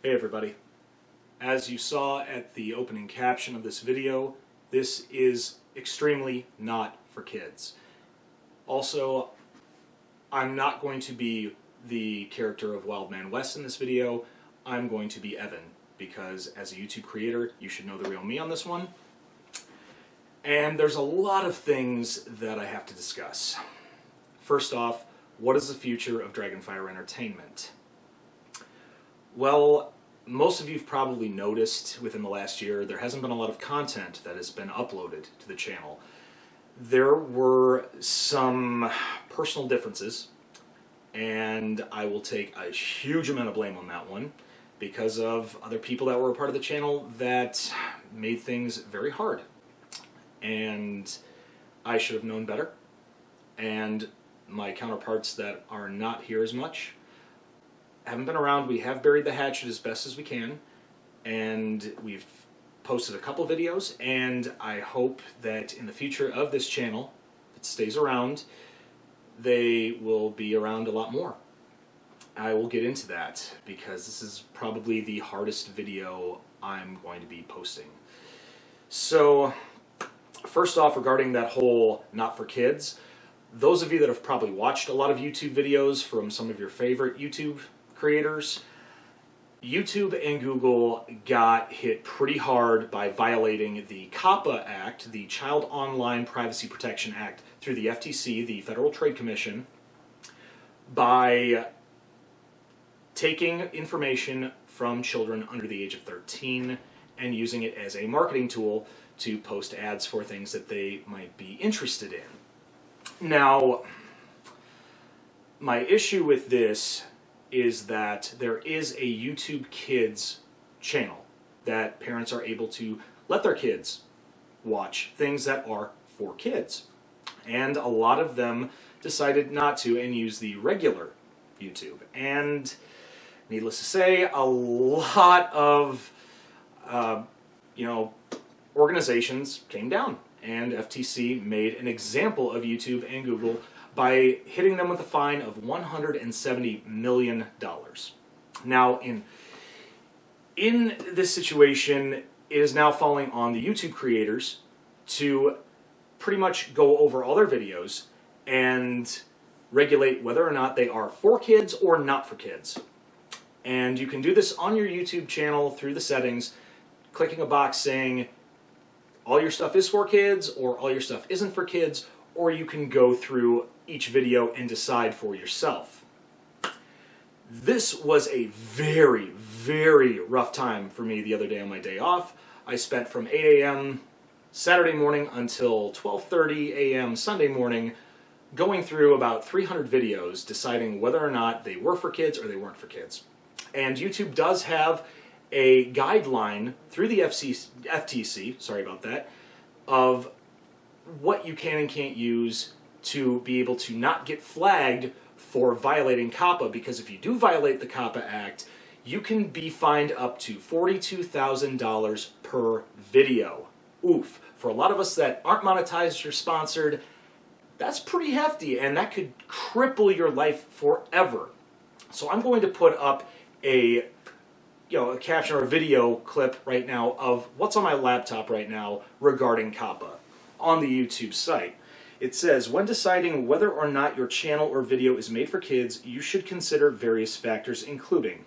Hey everybody. As you saw at the opening caption of this video, this is extremely not for kids. Also, I'm not going to be the character of Wild Man West in this video. I'm going to be Evan, because as a YouTube creator, you should know the real me on this one. And there's a lot of things that I have to discuss. First off, what is the future of Dragonfire Entertainment? Well, most of you have probably noticed within the last year there hasn't been a lot of content that has been uploaded to the channel. There were some personal differences, and I will take a huge amount of blame on that one because of other people that were a part of the channel that made things very hard. And I should have known better. And my counterparts that are not here as much haven't been around. We have buried the hatchet as best as we can, and we've posted a couple videos, and I hope that in the future of this channel, if it stays around, they will be around a lot more. I will get into that because this is probably the hardest video I'm going to be posting. So, first off, regarding that whole not for kids, those of you that have probably watched a lot of YouTube videos from some of your favorite YouTube creators, YouTube and Google got hit pretty hard by violating the COPPA Act, the Child Online Privacy Protection Act, through the FTC, the Federal Trade Commission, by taking information from children under the age of 13 and using it as a marketing tool to post ads for things that they might be interested in. Now, my issue with this is that there is a YouTube Kids channel that parents are able to let their kids watch things that are for kids. And a lot of them decided not to and use the regular YouTube. And needless to say, a lot of organizations came down, and FTC made an example of YouTube and Google by hitting them with a fine of $170 million. Now, in this situation, it is now falling on the YouTube creators to pretty much go over all their videos and regulate whether or not they are for kids or not for kids. And you can do this on your YouTube channel through the settings, clicking a box saying all your stuff is for kids or all your stuff isn't for kids, or you can go through each video and decide for yourself. This was a very, very rough time for me the other day on my day off. I spent from 8 a.m. Saturday morning until 12:30 a.m. Sunday morning going through about 300 videos, deciding whether or not they were for kids or they weren't for kids. And YouTube does have a guideline through the FTC, sorry about that, of what you can and can't use to be able to not get flagged for violating COPPA, because if you do violate the COPPA Act, you can be fined up to $42,000 per video. Oof. For a lot of us that aren't monetized or sponsored, that's pretty hefty, and that could cripple your life forever. So I'm going to put up a caption or a video clip right now of what's on my laptop right now regarding COPPA on the YouTube site. It says, when deciding whether or not your channel or video is made for kids, you should consider various factors, including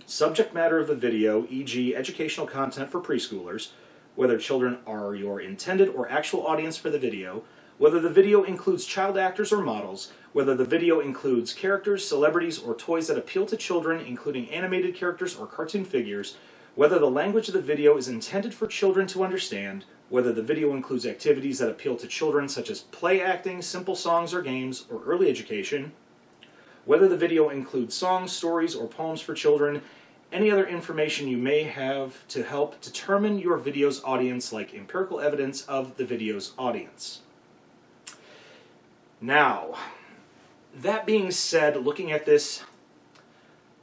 subject matter of the video, e.g. educational content for preschoolers, whether children are your intended or actual audience for the video, whether the video includes child actors or models, whether the video includes characters, celebrities, or toys that appeal to children, including animated characters or cartoon figures, whether the language of the video is intended for children to understand, whether the video includes activities that appeal to children such as play acting, simple songs or games, or early education, whether the video includes songs, stories, or poems for children, any other information you may have to help determine your video's audience, like empirical evidence of the video's audience. Now, that being said, looking at this,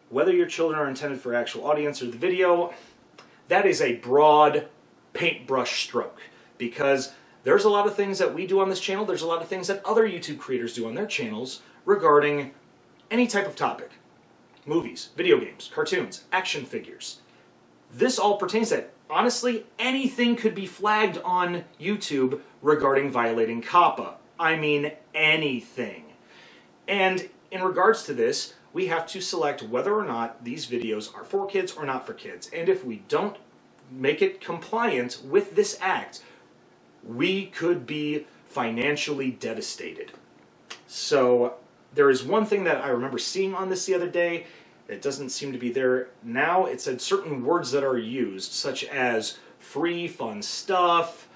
whether your children are intended for actual audience or the video, that is a broad paintbrush stroke, because there's a lot of things that we do on this channel, there's a lot of things that other YouTube creators do on their channels regarding any type of topic. movies, video games, cartoons, action figures. This all pertains that, honestly, anything could be flagged on YouTube regarding violating COPPA. I mean, anything. And in regards to this, we have to select whether or not these videos are for kids or not for kids. And if we don't make it compliant with this act, we could be financially devastated. So there is one thing that I remember seeing on this the other day. It doesn't seem to be there now. It said certain words that are used, such as free, fun stuff,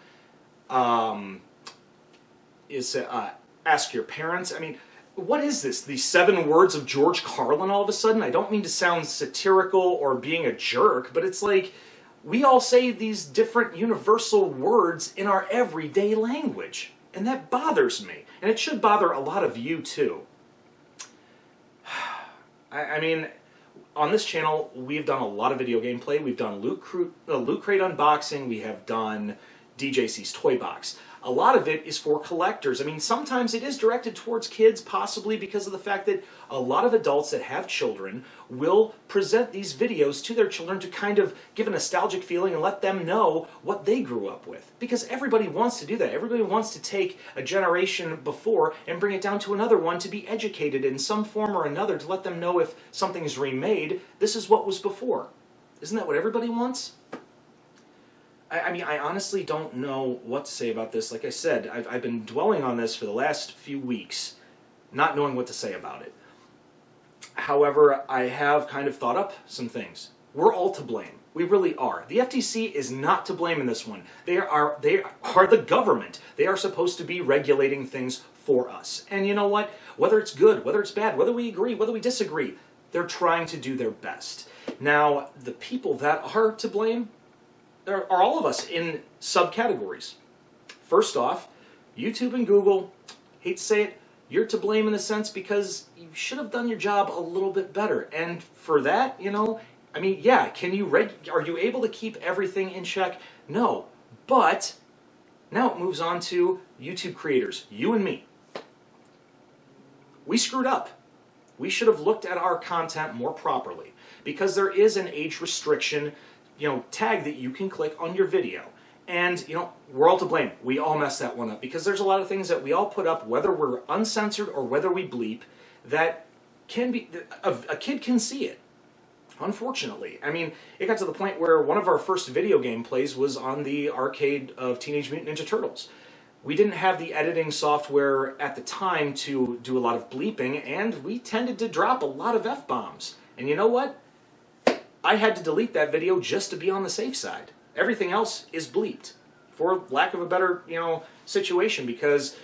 ask your parents. I mean, what is this? The 7 words of George Carlin all of a sudden? I don't mean to sound satirical or being a jerk, but it's like we all say these different universal words in our everyday language. And that bothers me. And it should bother a lot of you too. I mean, on this channel, we've done a lot of video gameplay. We've done Loot Crate unboxing. We have done DJC's Toy Box. A lot of it is for collectors. I mean, sometimes it is directed towards kids, possibly because of the fact that a lot of adults that have children will present these videos to their children to kind of give a nostalgic feeling and let them know what they grew up with. Because everybody wants to do that. Everybody wants to take a generation before and bring it down to another one to be educated in some form or another, to let them know if something's remade, this is what was before. Isn't that what everybody wants? I mean, I honestly don't know what to say about this. Like I said, I've been dwelling on this for the last few weeks, not knowing what to say about it. However, I have kind of thought up some things. We're all to blame. We really are. The FTC is not to blame in this one. They are the government. They are supposed to be regulating things for us. And you know what? Whether it's good, whether it's bad, whether we agree, whether we disagree, they're trying to do their best. Now, the people that are to blame are all of us in subcategories. First off, YouTube and Google, hate to say it, you're to blame in a sense because you should have done your job a little bit better. And for that, you know, I mean, yeah, are you able to keep everything in check? No. But now it moves on to YouTube creators, you and me. We screwed up. We should have looked at our content more properly because there is an age restriction, tag that you can click on your video. And, we're all to blame. We all messed that one up because there's a lot of things that we all put up, whether we're uncensored or whether we bleep, that can be, a kid can see it. Unfortunately. I mean, it got to the point where one of our first video game plays was on the arcade of Teenage Mutant Ninja Turtles. We didn't have the editing software at the time to do a lot of bleeping, and we tended to drop a lot of F-bombs. And you know what? I had to delete that video just to be on the safe side. Everything else is bleeped, for lack of a better, situation, because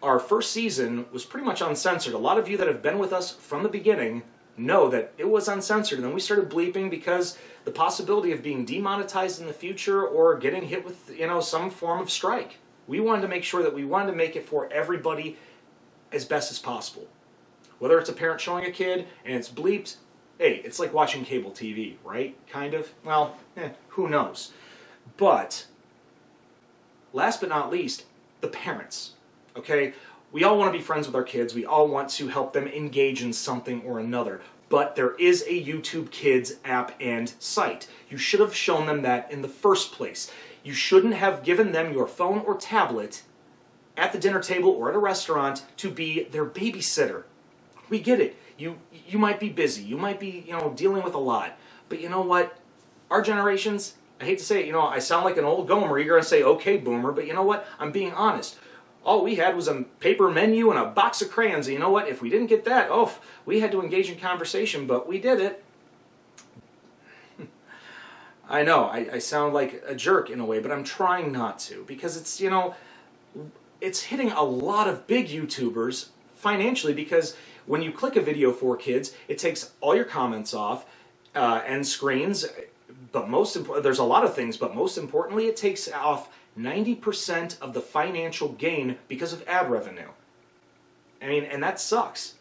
our first season was pretty much uncensored. A lot of you that have been with us from the beginning know that it was uncensored, and then we started bleeping because the possibility of being demonetized in the future or getting hit with, some form of strike. We wanted to make sure that we wanted to make it for everybody as best as possible. Whether it's a parent showing a kid and it's bleeped, hey, it's like watching cable TV, right? Kind of. Well, who knows? But, last but not least, the parents, okay? We all want to be friends with our kids. We all want to help them engage in something or another. But there is a YouTube Kids app and site. You should have shown them that in the first place. You shouldn't have given them your phone or tablet at the dinner table or at a restaurant to be their babysitter. We get it. You might be busy. You might be, dealing with a lot. But you know what? Our generations, I hate to say it, I sound like an old gomer. You're going to say, okay, boomer. But you know what? I'm being honest. All we had was a paper menu and a box of crayons. And you know what? If we didn't get that, we had to engage in conversation, but we did it. I know, I sound like a jerk in a way, but I'm trying not to. Because it's, it's hitting a lot of big YouTubers financially, because when you click a video for kids, it takes all your comments off, end screens, but there's a lot of things, but most importantly, it takes off 90% of the financial gain because of ad revenue. I mean, and that sucks.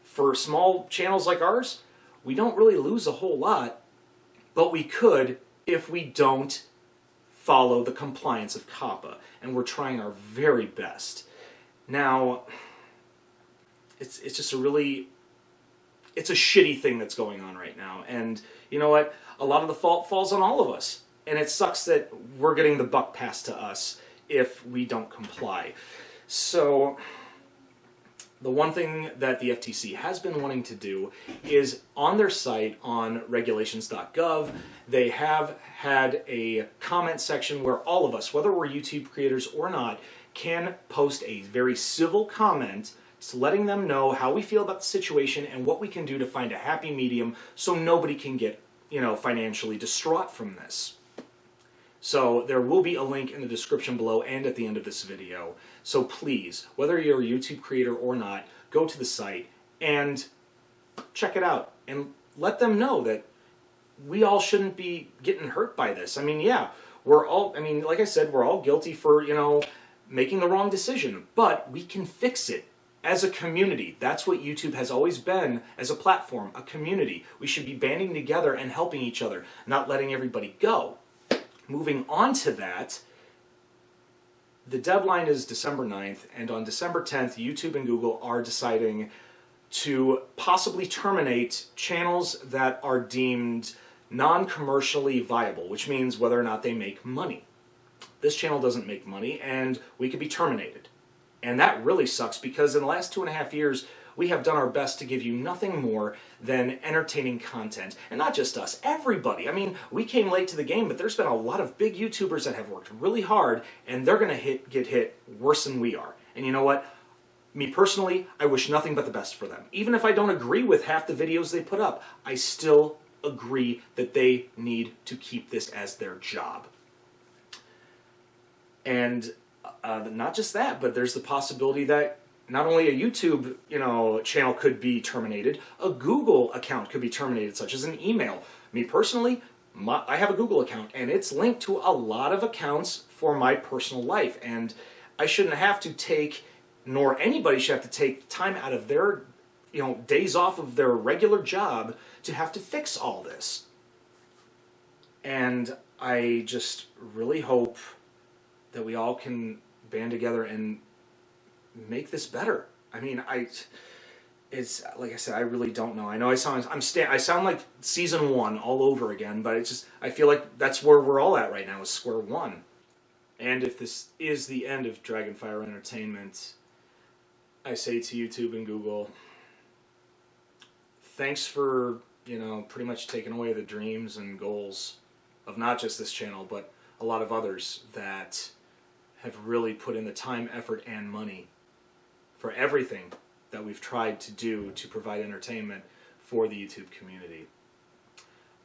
For small channels like ours, we don't really lose a whole lot, but we could if we don't follow the compliance of COPPA, and we're trying our very best. Now, it's just a really it's a shitty thing that's going on right now. And you know what? A lot of the fault falls on all of us. And it sucks that we're getting the buck passed to us if we don't comply. So the one thing that the FTC has been wanting to do is on their site on regulations.gov, they have had a comment section where all of us, whether we're YouTube creators or not, can post a very civil comment letting them know how we feel about the situation and what we can do to find a happy medium so nobody can get, financially distraught from this. So there will be a link in the description below and at the end of this video. So please, whether you're a YouTube creator or not, go to the site and check it out and let them know that we all shouldn't be getting hurt by this. I mean, yeah, like I said, we're all guilty for, making the wrong decision, but we can fix it as a community. That's what YouTube has always been as a platform, a community. We should be banding together and helping each other, not letting everybody go. Moving on to that, the deadline is December 9th, and on December 10th, YouTube and Google are deciding to possibly terminate channels that are deemed non-commercially viable, which means whether or not they make money. This channel doesn't make money, and we could be terminated. And that really sucks because in the last 2.5 years, we have done our best to give you nothing more than entertaining content. And not just us, everybody. I mean, we came late to the game, but there's been a lot of big YouTubers that have worked really hard, and they're going to get hit worse than we are. And you know what? Me personally, I wish nothing but the best for them. Even if I don't agree with half the videos they put up, I still agree that they need to keep this as their job. And not just that, but there's the possibility that not only a YouTube, channel could be terminated, a Google account could be terminated, such as an email. Me personally, I have a Google account, and it's linked to a lot of accounts for my personal life, and I shouldn't have to take, nor anybody should have to take time out of their, days off of their regular job to have to fix all this. And I just really hope that we all can band together and make this better. I mean, it's like I said, I really don't know. I know I sound like season 1 all over again, but it's just, I feel like that's where we're all at right now, is square one. And if this is the end of Dragonfire Entertainment, I say to YouTube and Google, thanks for, pretty much taking away the dreams and goals of not just this channel, but a lot of others that have really put in the time, effort, and money for everything that we've tried to do to provide entertainment for the YouTube community.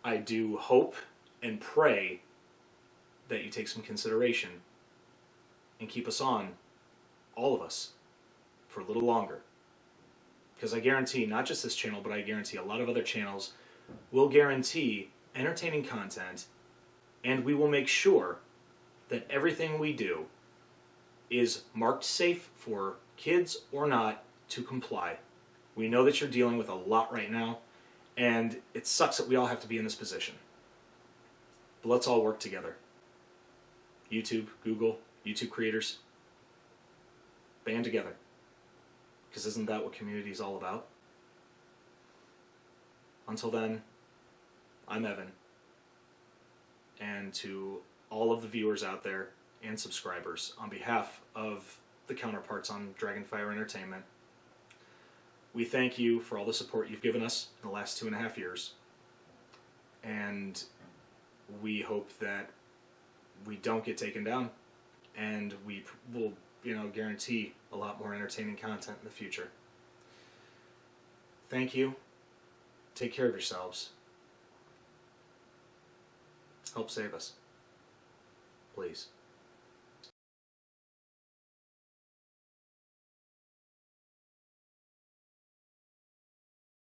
I do hope and pray that you take some consideration and keep us on, all of us, for a little longer. Because I guarantee, not just this channel, but I guarantee a lot of other channels will guarantee entertaining content, and we will make sure that everything we do is marked safe for kids or not to comply. We know that you're dealing with a lot right now, and it sucks that we all have to be in this position. But let's all work together. YouTube, Google, YouTube creators, band together. Because isn't that what community is all about? Until then, I'm Evan. And to all of the viewers out there and subscribers, on behalf of the counterparts on Dragonfire Entertainment, we thank you for all the support you've given us in the last 2.5 years. And we hope that we don't get taken down, and we will, guarantee a lot more entertaining content in the future. Thank you. Take care of yourselves. Help save us. Please.